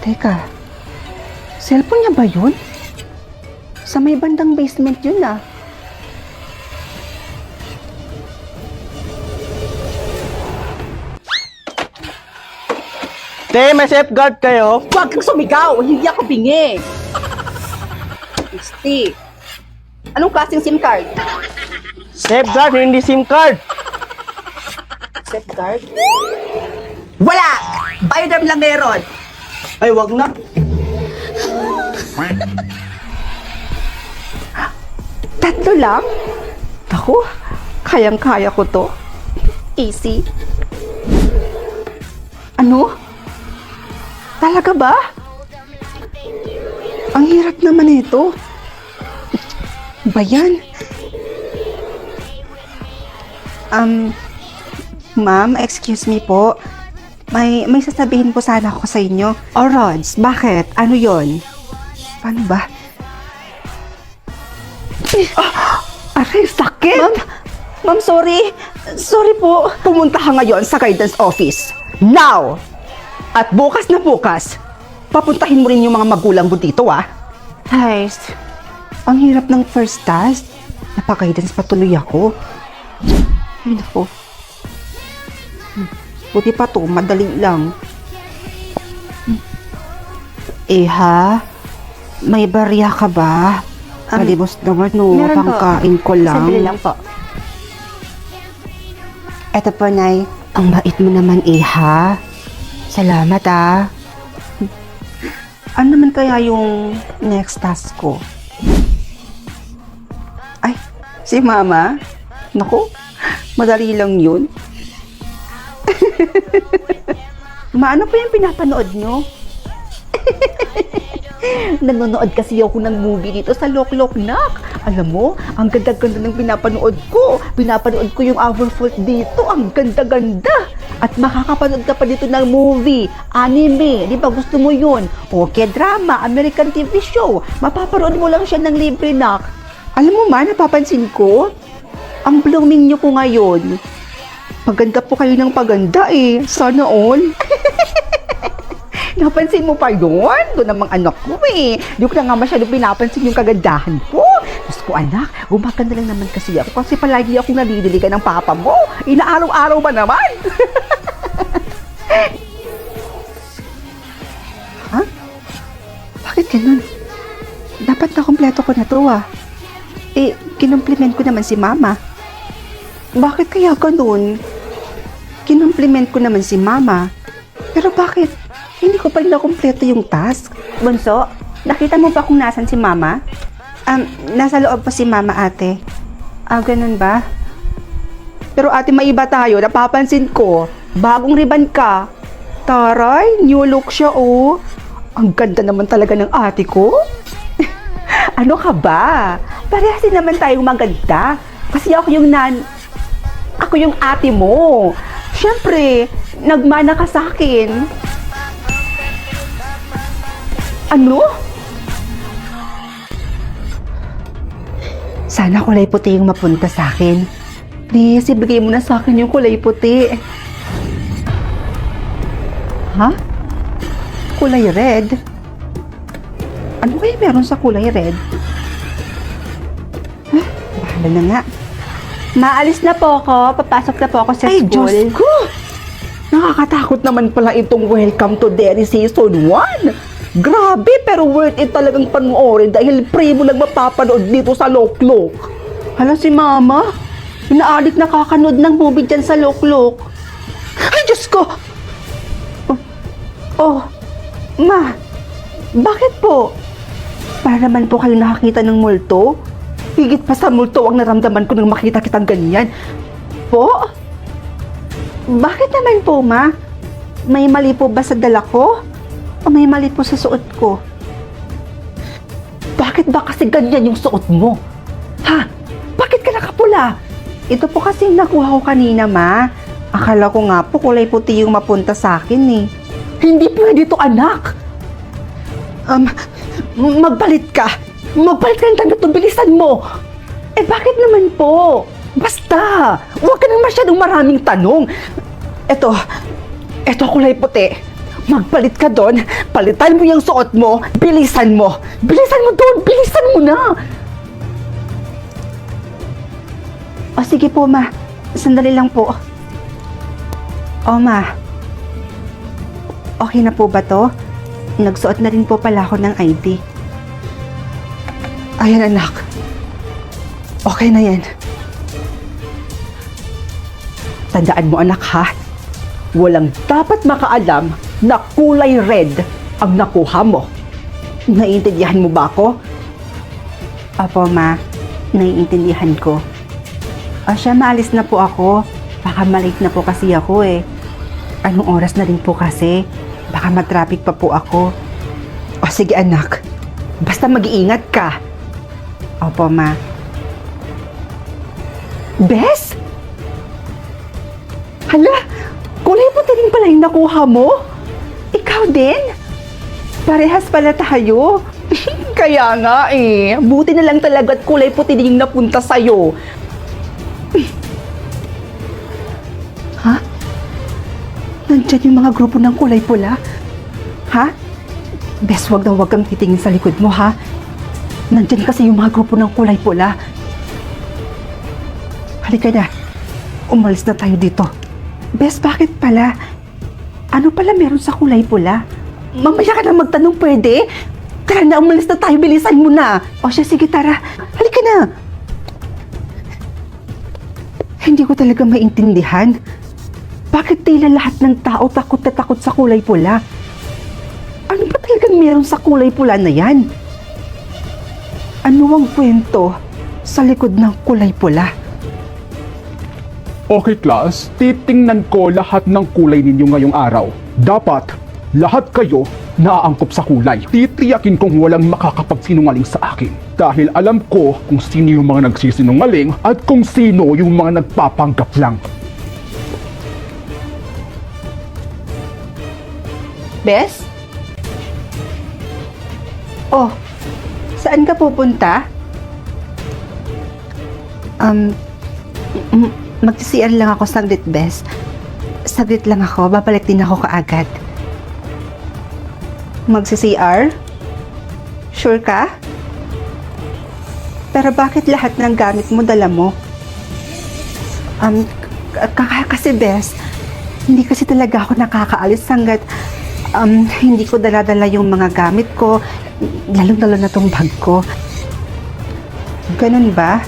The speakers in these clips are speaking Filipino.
Teka, cellphone niya ba yun? Sa may bandang basement yun ah. Te, may safeguard kayo? Huwag kang sumigaw! Hindi ako bingi! Christy, anong klaseng SIM card? Safeguard, hindi SIM card. Safeguard? Wala! Biodem lang meron! Ay, wag na. Tatlo lang? Ako, kayang-kaya ko to. Easy. Ano? Talaga ba? Ang hirap naman ito. Ba yan? Ma'am, excuse me po. May sasabihin po sana ako sa inyo. Oh, Rods, bakit? Ano yon? Paano ba? Aray, sakit! Ma'am, sorry. Sorry po. Pumunta ka ngayon sa guidance office. Now! At bukas na bukas, papuntahin mo rin yung mga magulang mo dito, ah. Guys, ang hirap ng first task. Napaka-guidance patuloy ako. Ay, naku. Buti pa to, madali lang. Ha? May barya ka ba? Kalimos naman, no. Pangkain ko lang. Sandali lang po. Eto po, Nay. Ang bait mo naman, ha? Salamat, ah. Ano naman kaya yung next task ko? Ay, si Mama? Naku, madali lang yun. Ano po yung pinapanood nyo? Nanonood kasi ako ng movie dito sa Loklok Nak. Alam mo, ang ganda-ganda ng pinapanood ko. Pinapanood ko yung Our Fault dito. Ang ganda-ganda. At makakapanood ka pa dito ng movie, anime. Di ba gusto mo yun? O drama, American TV show. Mapapanood mo lang siya ng libre, Nak. Alam mo man, napapansin ko, ang blooming nyo po ngayon. Paganda po kayo ng paganda eh. Sana all. Napansin mo pa yun? Doon namang anak ko eh. Di ko na nga masyado pinapansin yung kagandahan ko. Diyos ko anak, gumaganda lang naman kasi ako kasi palagi akong nalililigan ng papa mo. Inaaraw-araw ba naman? Ha? Bakit ganun? Dapat na kompleto ko na to ah. Kinompliment ko naman si mama. Bakit kaya ganun? Kinompliment ko naman si mama. Pero bakit? Hindi ko pa rin nakompleto yung task. Bunso, nakita mo ba kung nasan si mama? Nasa loob pa si mama, ate. Ganun ba? Pero ate, may iba tayo. Napapansin ko, bagong ribbon ka. Taray, new look siya, oh. Ang ganda naman talaga ng ate ko. Ano ka ba? Parehas din naman tayong maganda. Kasi ako yung ako yung ate mo. Siyempre, nagmana ka sa akin. Ano? Sana kulay puti yung mapunta sa akin. Please, ibigay mo na sa akin yung kulay puti. Ha? Kulay red? Ano kaya meron sa kulay red? Bahala na nga. Maalis na po ako. Papasok na po ako sa Ay, school. Diyos ko! Nakakatakot naman pala itong Welcome to Derry Season 1. Grabe, pero worth it talagang panoorin dahil free mo lang mapapanood dito sa Loklok. Hala si Mama, inaalik na kakanood ng movie dyan sa Loklok. Ay, Diyos ko! Ma, bakit po? Para naman po kayo nakakita ng multo? Higit pa sa multo ang naramdaman ko nang makita kitang ganyan. Po? Bakit naman po, Ma? May mali po ba sa dala ko? O may mali po sa suot ko? Bakit ba kasi ganyan yung suot mo? Ha? Bakit ka nakapula? Ito po kasi nakuha ko kanina, Ma. Akala ko nga po kulay puti yung mapunta sa akin eh. Hindi pwede to, anak. Magbalit ka. Magbalit ka ng tanong to, bilisan mo. Bakit naman po? Basta, huwag ka nang masyadong maraming tanong. Eto kulay puti. Magpalit ka doon. Palitan mo yung suot mo. Bilisan mo. Bilisan mo doon. Bilisan mo na. O sige po, ma. Sandali lang po. O, ma. Okay na po ba to? Nagsuot na rin po pala ako ng ID. Ayan, anak. Okay na yan. Tandaan mo, anak, ha? Walang dapat makaalam na kulay red ang nakuha mo. Naiintindihan mo ba ako? Apo, ma. Naiintindihan ko. O siya, maalis na po ako. Baka malate na po kasi ako eh. Anong oras na rin po kasi? Baka matraffic pa po ako. O sige, anak. Basta mag-iingat ka. Opo, ma. Bes? Hala, kulay puti rin pala yung nakuha mo? Ikaw din? Parehas pala tayo. Kaya nga eh. Buti na lang talaga at kulay puti din yung napunta sa'yo. Ha? Nandyan yung mga grupo ng kulay pula? Ha? Bes, wag na wag kang titingin sa likod mo, ha? Nandyan kasi yung mga grupo ng kulay pula. Halika na. Umalis na tayo dito. Bes, bakit pala? Ano pala meron sa kulay pula? Mamaya ka na magtanong, pwede? Tara na, umalis na tayo. Bilisan mo na. O siya, sige, tara. Halika na. Hindi ko talaga maintindihan. Bakit tila lahat ng tao takot na takot sa kulay pula? Ano ba talagang meron sa kulay pula na yan? Ano ang kwento sa likod ng kulay pula? Okay, class. Titingnan ko lahat ng kulay ninyo ngayong araw. Dapat, lahat kayo naaangkop sa kulay. Titiyakin kong walang makakapagsinungaling sa akin. Dahil alam ko kung sino yung mga nagsisinungaling at kung sino yung mga nagpapanggap lang. Bes? Oh, saan ka pupunta? Mag-CR lang ako saglit, Bes. Saglit lang ako, babalik din ako kaagad. Mag-CR? Sure ka? Pero bakit lahat ng gamit mo dala mo? Kasi, Bes, hindi kasi talaga ako nakakaalis hanggat hindi ko dala-dala yung mga gamit ko, lalong-lalo na tong bag ko. Ganun ba?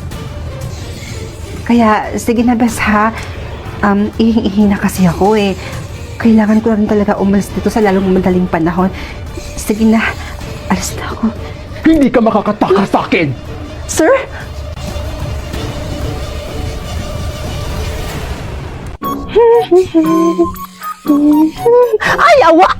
Kaya, sige na, Bes, ha? Ihing-ihi na kasi ako eh. Kailangan ko rin talaga umalis dito sa lalong madaling panahon. Sige na, alis na ako. Hindi ka makakatakas sa akin! Sir? Ay, awa!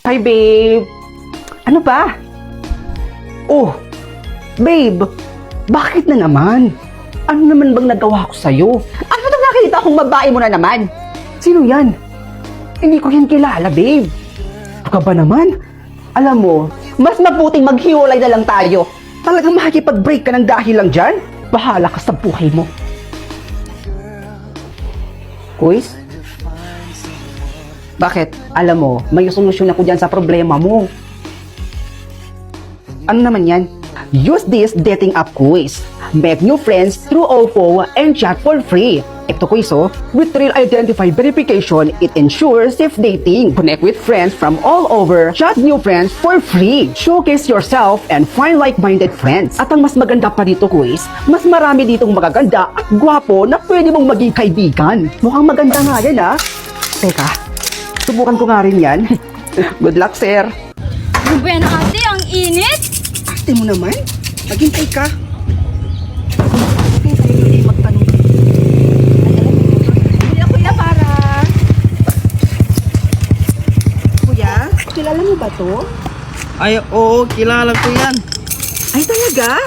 Hi, babe. Ano ba? Oh, babe. Bakit na naman? Ano naman bang nagawa ko sa'yo? Ano nang nakita kong babae mo na naman? Sino yan? Hindi ko yan kilala, babe. Ano ka ba naman? Alam mo, mas mabuting maghiwalay na lang tayo. Talagang makikipag-break ka ng dahil lang dyan? Bahala ka sa buhay mo. Kuis? Bakit? Alam mo, may solusyon ako dyan sa problema mo. Ano naman yan? Use this dating app quiz. Make new friends through OFO and chat for free. Ito quiz, oh. With real identify verification, it ensures safe dating. Connect with friends from all over. Chat new friends for free. Showcase yourself and find like-minded friends. At ang mas maganda pa dito quiz, mas marami ditong magaganda at gwapo na pwede mong maging kaibigan. Mukhang maganda nga yan, ah. Teka, subukan ko nga rin yan. Good luck, sir. Ano ba yan, ate? Ang init! Ate mo naman? Maghintay ka. ba to? Ay, oo, kilala ko yan. Ay, talaga?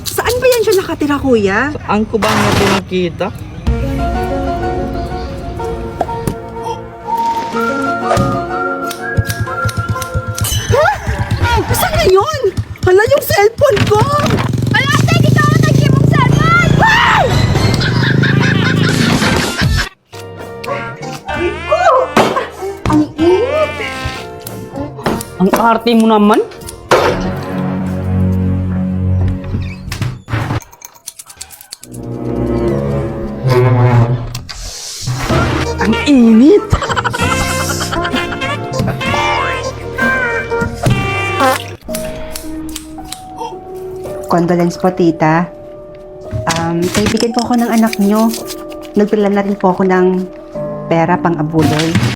Saan ba yan siya nakatira, kuya? Saan ko ba nga pinakita? Saan na yun? Hala, yung cellphone ko! Ay, ate, ikaw ang nag-mong cellphone! Ang init! Ang arte mo naman. Ang init. Condolence po, tita. Kaibigan po ako ng anak nyo. Nagdala na rin po ako ng pera pang abuloy.